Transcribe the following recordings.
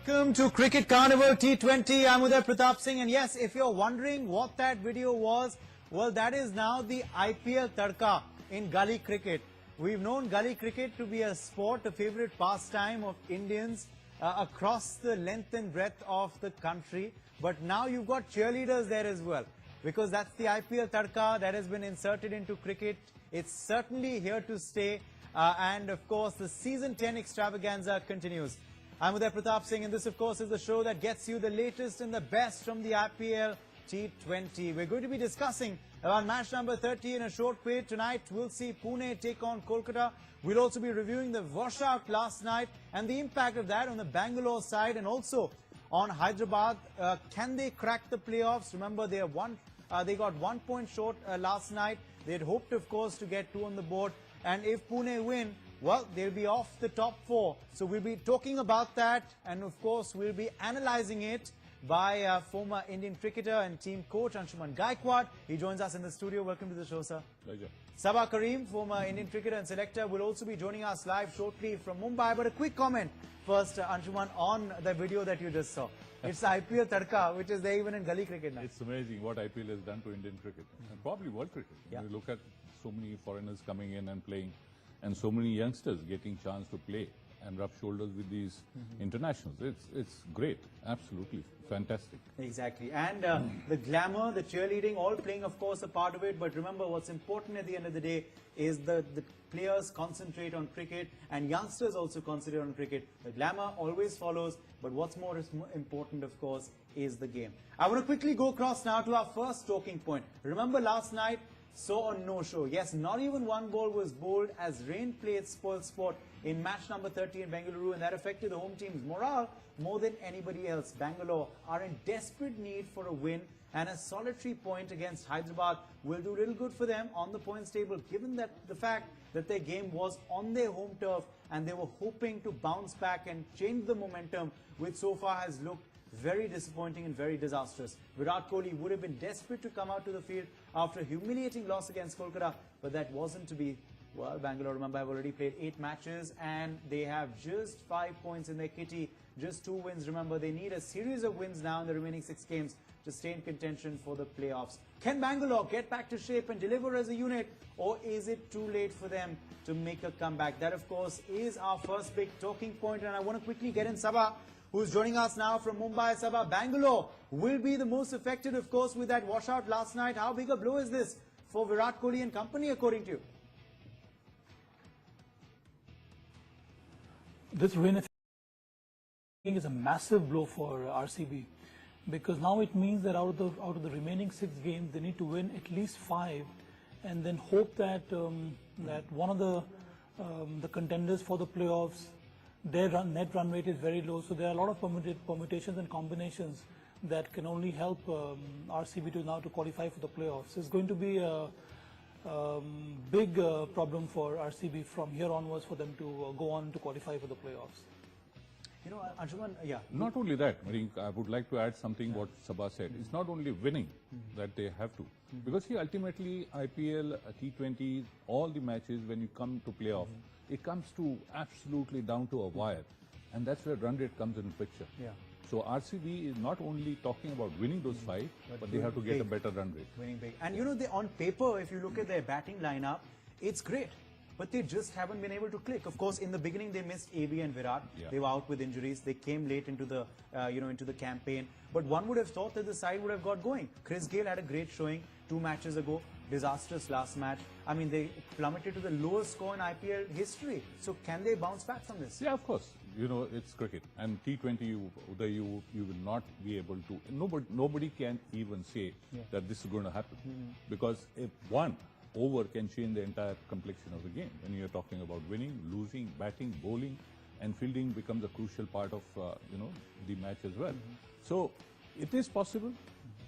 Welcome to Cricket Carnival T20. I'm Uday Pratap Singh, and yes, if you're wondering what that video was, well, that is now the IPL Tadka in gully cricket. We've known gully cricket to be a sport, a favorite pastime of Indians across the length and breadth of the country. But now you've got cheerleaders there as well, because that's the IPL Tadka that has been inserted into cricket. It's certainly here to stay. And of course, the season 10 extravaganza continues. I'm Uday Pratap Singh, and this, of course, is the show that gets you the latest and the best from the IPL T20. We're going to be discussing about match number 30 in a short bit. Tonight, we'll see Pune take on Kolkata. We'll also be reviewing the washout last night and the impact of that on the Bangalore side and also on Hyderabad. Can they crack the playoffs? Remember, they got 1 point short last night. They had hoped, of course, to get 2 on the board. And if Pune win, well, they'll be off the top 4. So we'll be talking about that, and of course we'll be analysing it by former Indian cricketer and team coach Anshuman Gaikwad. He joins us in the studio. Welcome to the show, sir. Pleasure. Sabah Karim, former Indian cricketer and selector, will also be joining us live shortly from Mumbai. But a quick comment first, Anshuman, on the video that you just saw. It's IPL Tadka, which is there even in gully cricket now. It's amazing what IPL has done to Indian cricket, and probably world cricket. Yeah. You look at so many foreigners coming in and playing, and so many youngsters getting chance to play and rub shoulders with these internationals. It's great, absolutely fantastic. Exactly, and the glamour, the cheerleading, all playing, of course, a part of it. But remember, what's important at the end of the day is the players concentrate on cricket, and youngsters also concentrate on cricket. The glamour always follows, but what's more important, of course, is the game. I want to quickly go across now to our first talking point. Remember last night, saw a no-show. Yes, not even one ball was bowled as rain played spoil sport in match number 30 in Bengaluru, and that affected the home team's morale more than anybody else. Bangalore are in desperate need for a win, and a solitary point against Hyderabad will do little good for them on the points table, given that the fact that their game was on their home turf and they were hoping to bounce back and change the momentum, which so far has looked very disappointing and very disastrous. Virat Kohli would have been desperate to come out to the field after a humiliating loss against Kolkata, but that wasn't to be. Well, Bangalore, remember, have already played 8 matches and they have just 5 points in their kitty, just 2 wins. Remember, they need a series of wins now in the remaining 6 games to stay in contention for the playoffs. Can Bangalore get back to shape and deliver as a unit, or is it too late for them to make a comeback? That, of course, is our first big talking point, and I want to quickly get in Sabah, who's joining us now from Mumbai. Sabah, Bangalore will be the most affected, of course, with that washout last night. How big a blow is this for Virat Kohli and company, according to you? This win is a massive blow for RCB, because now it means that out of the remaining 6 games, they need to win at least 5, and then hope that that one of the contenders for the playoffs, their net run rate is very low. So there are a lot of permutations and combinations that can only help RCB to qualify for the playoffs. It's going to be a big problem for RCB from here onwards for them to go on to qualify for the playoffs. You know, Anshuman, yeah. Not only that, I would like to add something what Sabah said. It's not only winning that they have to. Because ultimately IPL, T20, all the matches, when you come to playoff, it comes to absolutely down to a wire. And that's where run rate comes in the picture. Yeah. So RCB is not only talking about winning those 5, but they have to get a better run rate. Winning big. And you know, on paper, if you look at their batting lineup, it's great. But they just haven't been able to click. Of course, in the beginning, they missed AB and Virat. Yeah. They were out with injuries. They came late into the, into the campaign. But one would have thought that the side would have got going. Chris Gayle had a great showing 2 matches ago. Disastrous last match. I mean, they plummeted to the lowest score in IPL history. So can they bounce back from this? Yeah, of course. You know, it's cricket. And T20, you will not be able to. Nobody can even say that this is going to happen. Because if one over can change the entire complexion of the game. When you're talking about winning, losing, batting, bowling, and fielding becomes a crucial part of the match as well. So it is possible,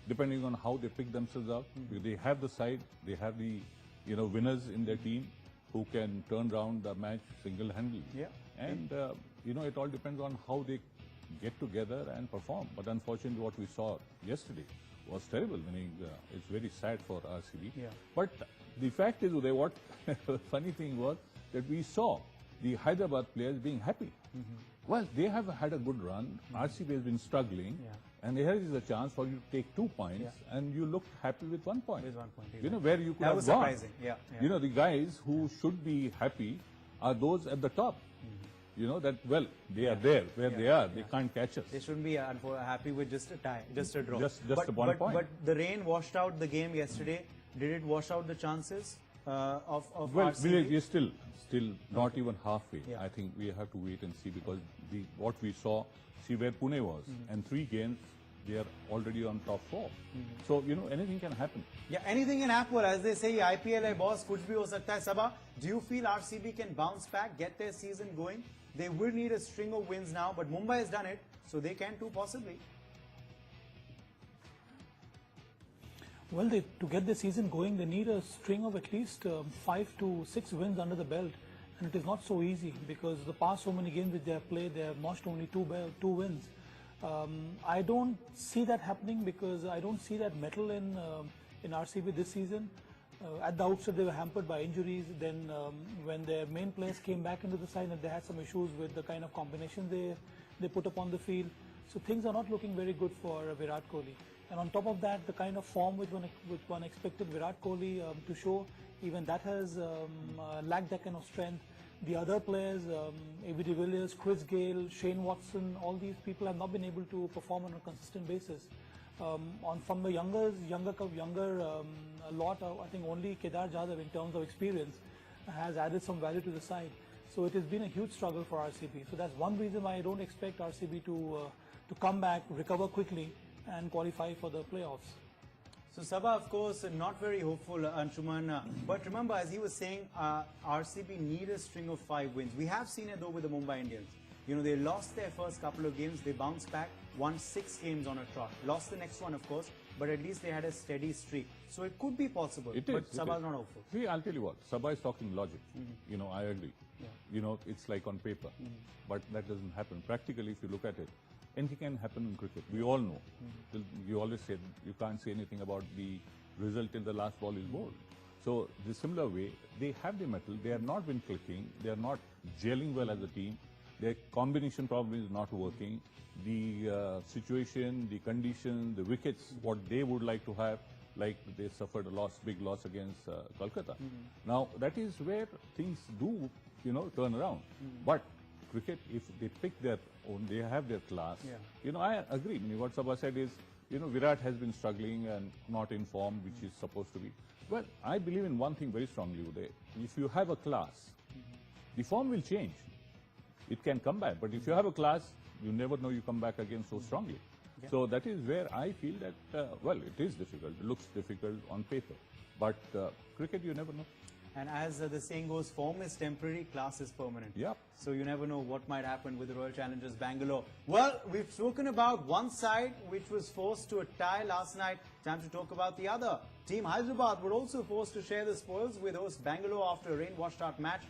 depending on how they pick themselves up. They have the side, they have the winners in their team who can turn around the match single-handedly. Yeah. And it all depends on how they get together and perform. But unfortunately, what we saw yesterday was terrible. It's very sad for RCB. Yeah. But the fact is, Uday, what funny thing was that we saw the Hyderabad players being happy. Well, they have had a good run. RCB has been struggling. And here is a chance for you to take 2 points, and you looked happy with 1 point. With 1 point, You know, where you could that have was gone. surprising. You know, the guys who should be happy are those at the top. You know, that, well, they are there, where they are. They can't catch us. They shouldn't be happy with just a tie, just a draw. Just but, a 1 point. But the rain washed out the game yesterday. Did it wash out the chances of Well, RCB? we are still not even halfway. Yeah. I think we have to wait and see, because what we saw, see where Pune was, and 3 games, they are already on top 4. So, you know, anything can happen. Yeah, anything can happen. As they say, IPL hai boss, kuch bhi ho sakta hai. Sabha, do you feel RCB can bounce back, get their season going? They will need a string of wins now, but Mumbai has done it, so they can too possibly. Well, to get the season going, they need a string of at least 5 to 6 wins under the belt. And it is not so easy, because the past so many games which they have played, they have notched only 2 wins. I don't see that happening, because I don't see that mettle in RCB this season. At the outset, they were hampered by injuries. Then when their main players came back into the side, and they had some issues with the kind of combination they put up on the field. So things are not looking very good for Virat Kohli. And on top of that, the kind of form which one expected Virat Kohli to show, even that has lacked that kind of strength. The other players, A.B. de Villiers, Chris Gayle, Shane Watson, all these people have not been able to perform on a consistent basis. From the younger lot, I think only Kedar Jadhav, in terms of experience, has added some value to the side. So it has been a huge struggle for RCB. So that's one reason why I don't expect RCB to come back, recover quickly, and qualify for the playoffs. So Sabha, of course, not very hopeful, Anshuman. But remember, as he was saying, RCB need a string of 5 wins. We have seen it though with the Mumbai Indians. You know, they lost their first couple of games, they bounced back, won 6 games on a trot. Lost the next one, of course, but at least they had a steady streak. So it could be possible, but Sabha is not hopeful. See, I'll tell you what, Sabha is talking logic. You know, I agree. You know, it's like on paper, but that doesn't happen. Practically, if you look at it, anything can happen in cricket. We all know. You always say you can't say anything about the result till the last ball is bowled. So, the similar way, they have the mettle. They have not been clicking. They are not gelling well as a team. Their combination probably is not working. The situation, the condition, the wickets, what they would like to have, like they suffered a big loss against Kolkata. Now, that is where things do, you know, turn around. But cricket, if they pick their own, they have their class. You know, I agree. I mean, what Sabha said is, you know, Virat has been struggling and not in form, which is supposed to be. Well, I believe in one thing very strongly, Uday. If you have a class, the form will change. It can come back. But if you have a class, you never know you come back again so strongly. So that is where I feel that, well, it is difficult. It looks difficult on paper. But cricket, you never know. And as the saying goes, form is temporary, class is permanent. Yep. So you never know what might happen with the Royal Challengers Bangalore. Well, we've spoken about one side which was forced to a tie last night. Time to talk about the other. Team Hyderabad were also forced to share the spoils with host Bangalore after a rain-washed out match.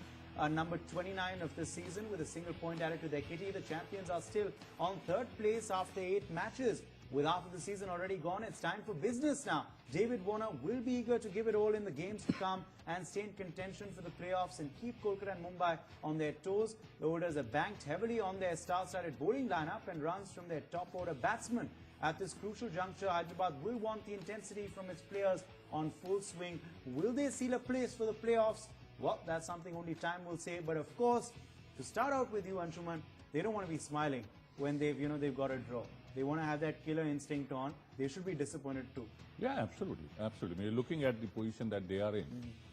Number 29 of the season with a single point added to their kitty. The champions are still on 3rd place after 8 matches. With half of the season already gone, it's time for business now. David Warner will be eager to give it all in the games to come and stay in contention for the playoffs and keep Kolkata and Mumbai on their toes. The orders are banked heavily on their star-studded bowling lineup and runs from their top-order batsmen. At this crucial juncture, Hyderabad will want the intensity from its players on full swing. Will they seal a place for the playoffs? Well, that's something only time will say. But of course, to start out with you, Anshuman, they don't want to be smiling when they've got a draw. They want to have that killer instinct on. They should be disappointed too. Yeah, absolutely, absolutely. You're looking at the position that they are in.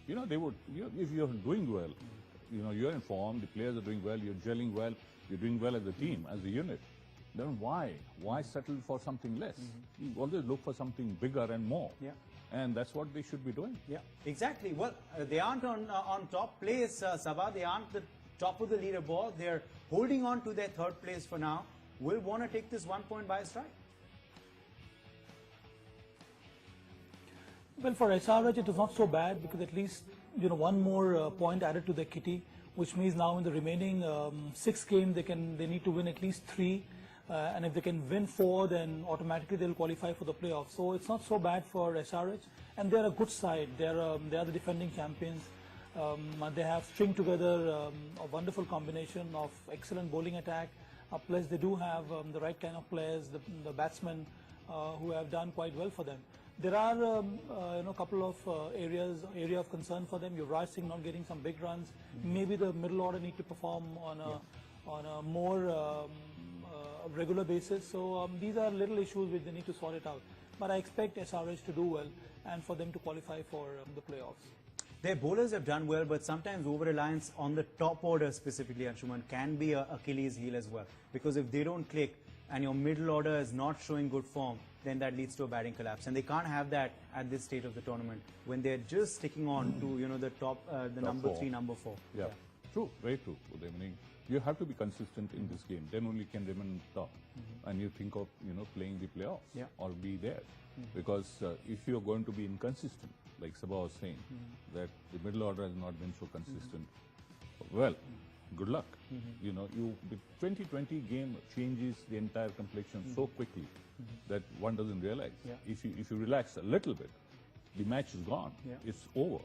You know, they would. If you're doing well, you know, you're in form. The players are doing well. You're gelling well. You're doing well as a team, as a unit. Then why settle for something less? You always look for something bigger and more. Yeah. And that's what they should be doing. Yeah, exactly. Well, they aren't on top place, Sabha. They aren't the top of the leaderboard. They're holding on to their 3rd place for now. Will Warner take this 1 point by strike? Well, for SRH, it is not so bad, because at least, you know, 1 more point added to the kitty, which means now in the remaining 6 games, they need to win at least 3. And if they can win 4, then automatically they'll qualify for the playoffs. So it's not so bad for SRH. And they're a good side. They are the defending champions. They have stringed together a wonderful combination of excellent bowling attack. Plus, they do have the right kind of players, the batsmen who have done quite well for them. There are a couple of area of concern for them. Yuvraj Singh not getting some big runs. Maybe the middle order need to perform on a more regular basis. So these are little issues which they need to sort it out. But I expect SRH to do well and for them to qualify for the playoffs. Their bowlers have done well, but sometimes over-reliance on the top order specifically, Anshuman, can be a Achilles heel as well. Because if they don't click and your middle order is not showing good form, then that leads to a batting collapse. And they can't have that at this stage of the tournament when they're just sticking on to the top, the number 3, number 4. Yeah. True, very true. I mean, you have to be consistent in this game. Then only can remain top. And you think of playing the playoffs or be there. Because if you're going to be inconsistent, like Sabha was saying, that the middle order has not been so consistent. Well, good luck. The 2020 game changes the entire complexion so quickly that one doesn't realize. If you relax a little bit, the match is gone. It's over.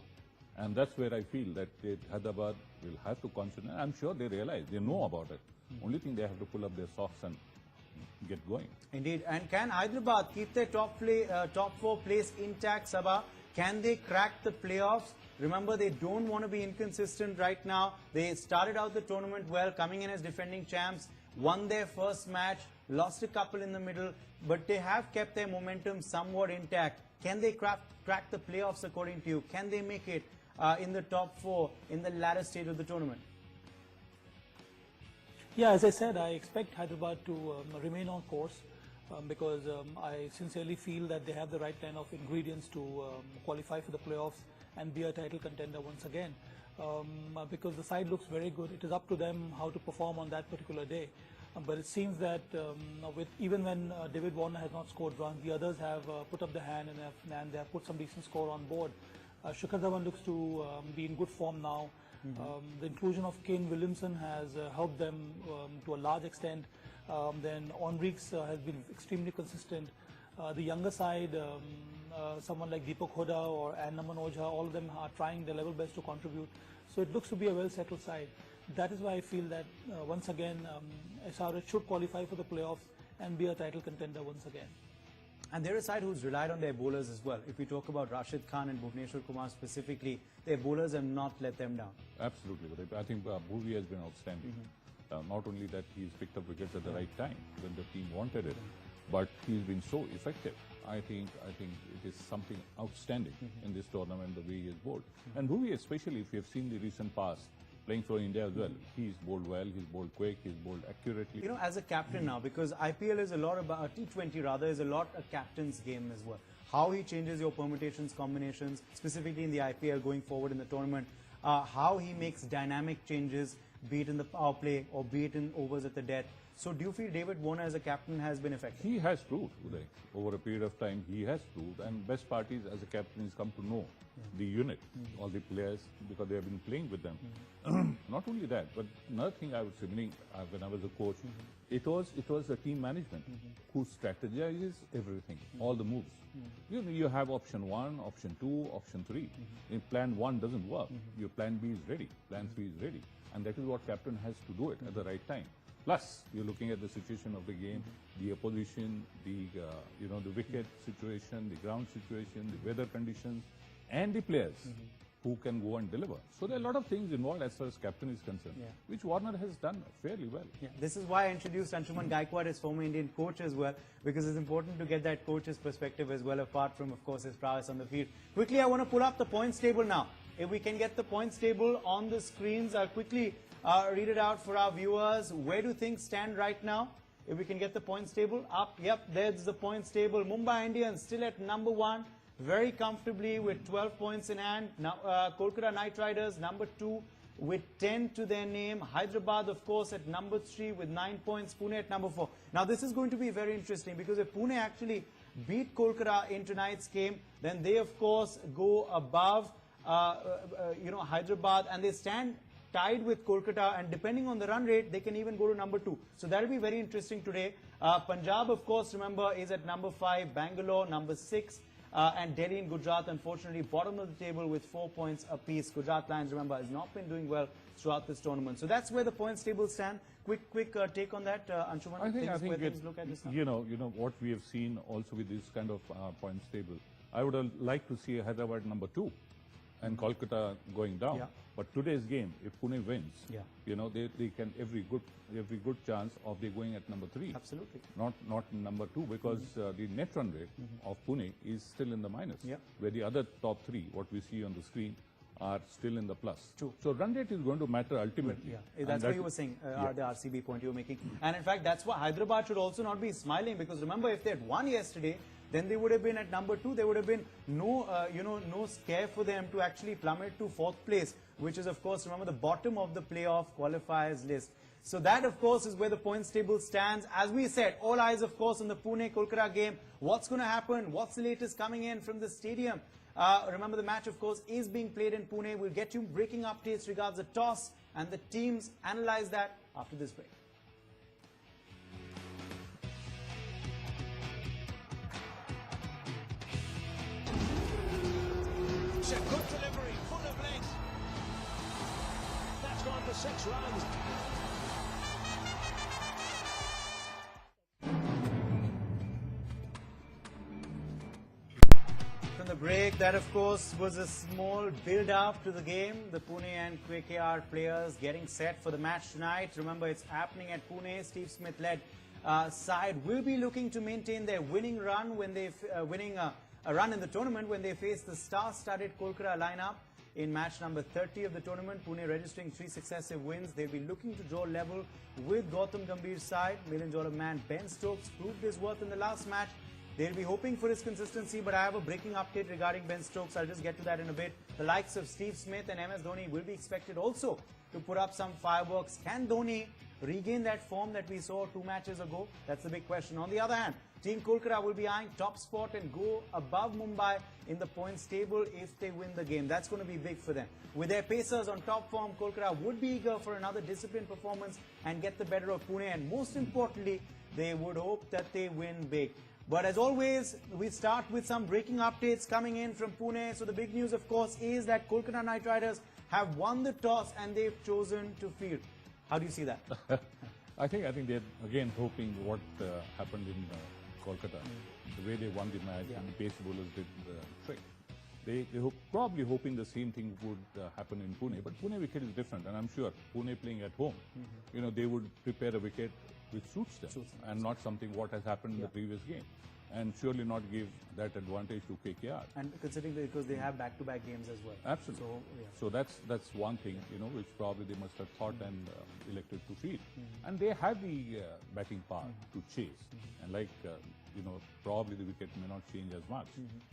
And that's where I feel that Hyderabad will have to concentrate. I'm sure they realize, they know about it. Only thing they have to pull up their socks and get going. Indeed. And can Hyderabad keep their top 4 place intact, Sabha? Can they crack the playoffs? Remember, they don't want to be inconsistent right now. They started out the tournament well, coming in as defending champs, won their first match, lost a couple in the middle, but they have kept their momentum somewhat intact. Can they crack the playoffs according to you? Can they make it in the top 4 in the latter stage of the tournament? Yeah, as I said, I expect Hyderabad to remain on course. Because I sincerely feel that they have the right kind of ingredients to qualify for the playoffs and be a title contender once again. Because the side looks very good. It is up to them how to perform on that particular day. But it seems that even when David Warner has not scored runs, the others have put up their hand and they have put some decent score on board. Shikhar Dhawan looks to be in good form now. The inclusion of Kane Williamson has helped them to a large extent. Then Enriques has been extremely consistent. The younger side, someone like Deepak Hoda or Annaman Ojha, all of them are trying their level best to contribute. So it looks to be a well-settled side. That is why I feel that once again SRH should qualify for the playoffs and be a title contender once again. And they're a side who's relied on their bowlers as well. If we talk about Rashid Khan and Bhuvneshwar Kumar specifically, their bowlers have not let them down. Absolutely. I think Bhuvi has been outstanding. Not only that he's picked up wickets at the right time when the team wanted it, but he's been so effective. I think it is something outstanding in this tournament, the way he has bowled. And Bhuvi, especially if you have seen the recent past, playing for India as well, he's bowled well, he's bowled quick, he's bowled accurately. As a captain now, because IPL is a lot about, T20 rather, is a lot a captain's game as well. How he changes your permutations, combinations, specifically in the IPL going forward in the tournament, how he makes dynamic changes, be it in the power play or be it in overs at the death. So do you feel David Warner as a captain has been effective? He has proved, Uday. Over a period of time, he has proved. And best part is, as a captain, he's come to know the unit, all the players, because they have been playing with them. Not only that, but another thing I would say, meaning when I was a coach, it was the team management who strategizes everything, all the moves. You have option 1, option 2, option 3. If plan 1 doesn't work, your plan B is ready, plan 3 is ready. And that is what captain has to do it at the right time. Plus, you're looking at the situation of the game, the opposition, the wicket situation, the ground situation, the weather conditions, and the players who can go and deliver. So there are a lot of things involved as far as captain is concerned, which Warner has done fairly well. This is why I introduced Anshuman Gaikwad as former Indian coach as well, because it's important to get that coach's perspective as well, apart from, of course, his prowess on the field. Quickly, I want to pull up the points table now. If we can get the points table on the screens, I'll quickly read it out for our viewers. Where do things stand right now? If we can get the points table up, there's the points table. Mumbai Indians still at number 1, very comfortably with 12 points in hand. Now, Kolkata Knight Riders number 2 with 10 to their name. Hyderabad, of course, at number 3 with 9 points. Pune at number 4. Now, this is going to be very interesting because if Pune actually beat Kolkata in tonight's game, then they, of course, go above Hyderabad, and they stand tied with Kolkata, and depending on the run rate, they can even go to number 2. So that will be very interesting today. Punjab, of course, remember, is at number 5, Bangalore number 6, And Delhi and Gujarat, unfortunately, bottom of the table with 4 points apiece. Gujarat Lions, remember, has not been doing well throughout this tournament. So that's where the points table stand. Quick take on that, Anshuman. I think Look at this now. you know what we have seen also with this kind of points table. I would have liked to see Hyderabad number 2 and Kolkata going down. Yeah. But today's game, if Pune wins, Yeah. you know they can every good chance of they going at number 3. Absolutely. Not number 2 because the net run rate of Pune is still in the minus. Yeah. Where the other top 3, what we see on the screen, are still in the plus. True. So run rate is going to matter ultimately. Yeah, And that's what you were saying, the RCB point you were making. And in fact, that's why Hyderabad should also not be smiling, because remember, if they had won yesterday, then they would have been at number 2. There would have been no scare for them to actually plummet to 4th place, which is, of course, remember, the bottom of the playoff qualifiers list. So that, of course, is where the points table stands. As we said, all eyes, of course, on the Pune-Kolkata game. What's going to happen? What's the latest coming in from the stadium? Remember, the match, of course, is being played in Pune. We'll get you breaking updates regards the toss and the teams. Analyze that after this break. It's a good delivery, full of legs. That's gone for 6 runs. From the break, that of course was a small build-up to the game. The Pune and KKR players getting set for the match tonight. Remember, it's happening at Pune. Steve Smith-led side will be looking to maintain their winning run when they a run in the tournament when they face the star-studded Kolkata lineup in match number 30 of the tournament. Pune registering 3 successive wins. They'll be looking to draw level with Gautam Gambhir's side. Million-dollar man Ben Stokes proved his worth in the last match. They'll be hoping for his consistency, but I have a breaking update regarding Ben Stokes. I'll just get to that in a bit. The likes of Steve Smith and MS Dhoni will be expected also to put up some fireworks. Can Dhoni regain that form that we saw 2 matches ago? That's the big question. On the other hand, Team Kolkata will be eyeing top spot and go above Mumbai in the points table if they win the game. That's going to be big for them. With their pacers on top form, Kolkata would be eager for another disciplined performance and get the better of Pune. And most importantly, they would hope that they win big. But as always, we start with some breaking updates coming in from Pune. So the big news, of course, is that Kolkata Knight Riders have won the toss and they've chosen to field. How do you see that? I think they're again hoping what happened in Kolkata, the way they won the match and the pace bowlers did the trick. They probably hoping the same thing would happen in Pune, but Pune wicket is different, and I'm sure Pune playing at home, you know, they would prepare a wicket which suits them, and not something what has happened in the previous game, and surely not give that advantage to KKR. And considering that because they have back-to-back games as well. Absolutely. So that's one thing, you know, which probably they must have thought and elected to field. And they have the batting power to chase. And like, you know, probably the wicket may not change as much.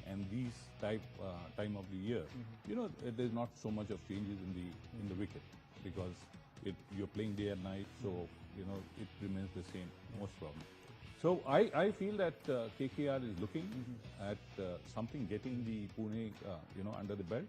And these time of the year, you know, there's not so much of changes in the wicket because you're playing day and night, so, you know, it remains the same most probably. So I feel that KKR is looking at something, getting the Pune, you know, under the belt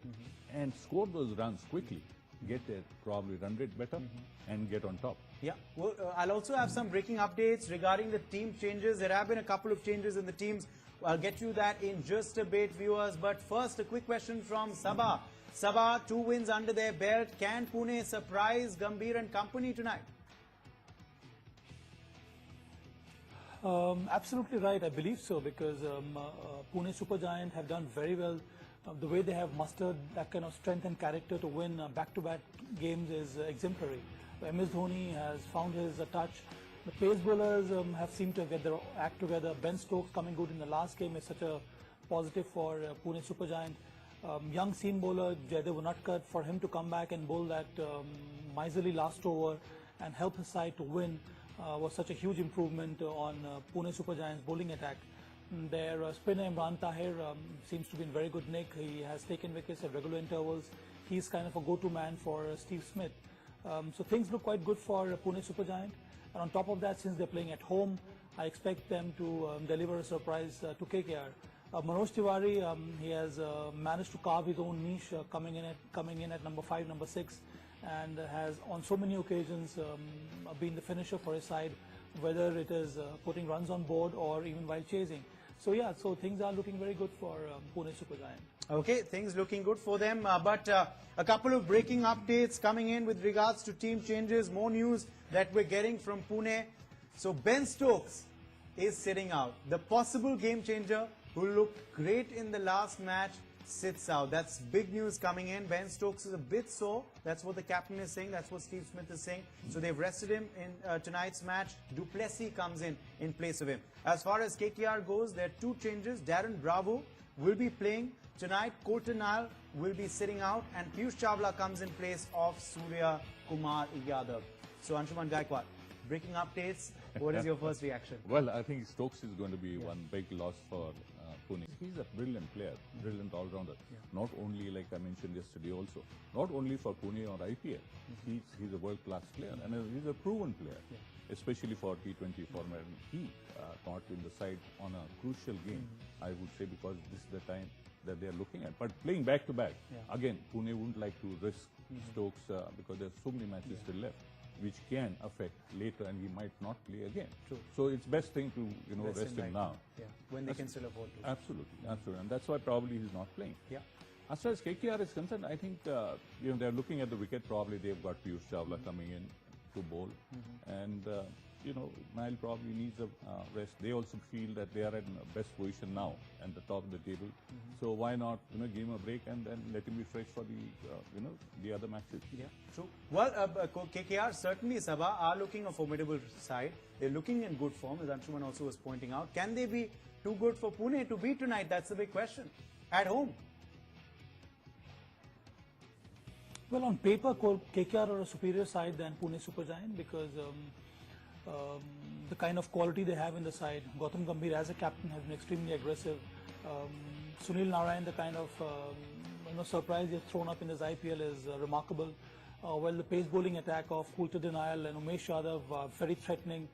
and score those runs quickly, get a probably run rate better and get on top. Yeah, well, I'll also have some breaking updates regarding the team changes. There have been a couple of changes in the teams. I'll get you that in just a bit, viewers. But first, a quick question from Sabah. Sabah, 2 wins under their belt. Can Pune surprise Gambhir and company tonight? Absolutely right, I believe so, because Pune Supergiant have done very well. The way they have mustered that kind of strength and character to win back-to-back games is exemplary. MS Dhoni has found his touch. The pace bowlers have seemed to get their act together. Ben Stokes coming good in the last game is such a positive for Pune Supergiant. Young seam bowler Jaydev Unadkat, for him to come back and bowl that miserly last over and help his side to win was such a huge improvement on Pune Supergiant's bowling attack. Their spinner Imran Tahir seems to be in very good nick. He has taken wickets at regular intervals. He's kind of a go-to man for Steve Smith. So things look quite good for Pune Supergiant. And on top of that, since they're playing at home, I expect them to deliver a surprise to KKR. Manoj Tiwari, he has managed to carve his own niche, coming in at number 5, number 6, and has on so many occasions been the finisher for his side, whether it is putting runs on board or even while chasing. So yeah, so things are looking very good for Pune Supergiant. Okay, things looking good for them. But a couple of breaking updates coming in with regards to team changes. More news that we're getting from Pune. So Ben Stokes is sitting out. The possible game changer who looked great in the last match sits out. That's big news coming in. Ben Stokes is a bit sore. That's what the captain is saying. That's what Steve Smith is saying. So they've rested him in tonight's match. Duplessis comes in place of him. As far as KKR goes, there are two changes. Darren Bravo will be playing tonight. Coulter-Nile will be sitting out. And Piyush Chawla comes in place of Suryakumar Yadav. So Anshuman Gaikwad, breaking updates. What is your first reaction? Well, I think Stokes is going to be one big loss for Pune. He's a brilliant player, brilliant all-rounder. Not only, like I mentioned yesterday also, not only for Pune or IPL. He's a world-class player and he's a proven player, especially for T20 format. He caught in the side on a crucial game, I would say, because this is the time that they are looking at. But playing back-to-back, again, Pune wouldn't like to risk Stokes because there's so many matches still left, which can affect later, and he might not play again. True. So it's best thing to rest him now. Yeah, when they can still afford to. Absolutely, and that's why probably he's not playing. Yeah. As far as KKR is concerned, I think they're looking at the wicket. Probably they've got Piyush Chawla coming in to bowl, and Nile probably needs a rest. They also feel that they are in the best position now at the top of the table. So why not give him a break and then let him be fresh for the the other matches. Yeah, true. Well, KKR certainly, Sabha, are looking a formidable side. They're looking in good form, as Anshuman also was pointing out. Can they be too good for Pune to beat tonight? That's the big question. At home. Well, on paper, KKR are a superior side than Pune Supergiant because the kind of quality they have in the side. Gautam Gambhir as a captain has been extremely aggressive. Sunil Narayan, the kind of surprise he has thrown up in this IPL is remarkable. Well, the pace bowling attack of Coulter-Nile and Umesh Yadav are very threatening.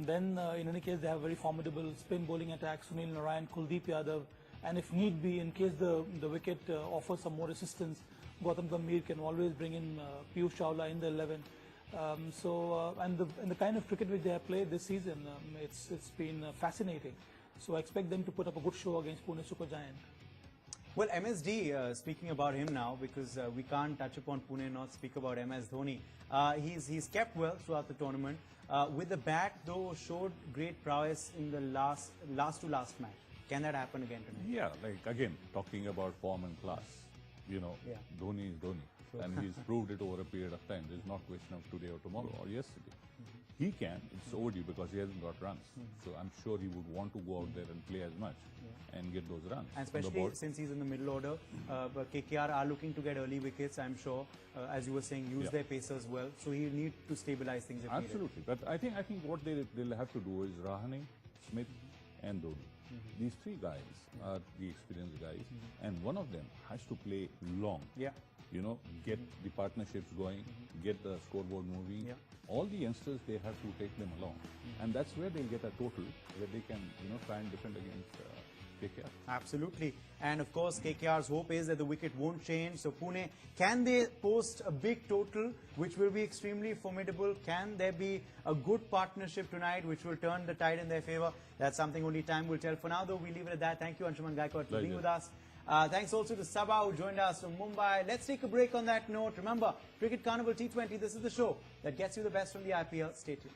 Then, in any case, they have very formidable spin bowling attack, Sunil Narayan, Kuldeep Yadav, and if need be, in case the wicket offers some more assistance, Gautam Gambhir can always bring in Piyush Chawla in the 11. And the kind of cricket which they have played this season, it's been fascinating. So I expect them to put up a good show against Pune Supergiant. Well, MSD, speaking about him now, because we can't touch upon Pune and not speak about MS Dhoni. He's kept well throughout the tournament. With the bat, though, showed great prowess in the last to last match. Can that happen again tonight? Yeah, like again, talking about form and class. Dhoni is Dhoni. And he's proved it over a period of time. There's not a question of today or tomorrow or yesterday. He can. It's overdue because he hasn't got runs. So I'm sure he would want to go out there and play as much and get those runs. And especially since he's in the middle order, but KKR are looking to get early wickets, I'm sure. As you were saying, use their pace as well. So he'll need to stabilize things if Absolutely. But I think what they'll have to do is Rahane, Smith and Dhoni. These three guys are the experienced guys, and one of them has to play long. Yeah. Get the partnerships going, get the scoreboard moving. Yeah. All the youngsters, they have to take them along. And that's where they'll get a total where they can, try and defend against KKR. Absolutely. And of course, KKR's hope is that the wicket won't change. So Pune, can they post a big total, which will be extremely formidable? Can there be a good partnership tonight, which will turn the tide in their favor? That's something only time will tell. For now, though, we leave it at that. Thank you, Anshuman Gaikwad, for being with us. Thanks also to Sabha, who joined us from Mumbai. Let's take a break on that note. Remember, Cricket Carnival T20, this is the show that gets you the best from the IPL. Stay tuned.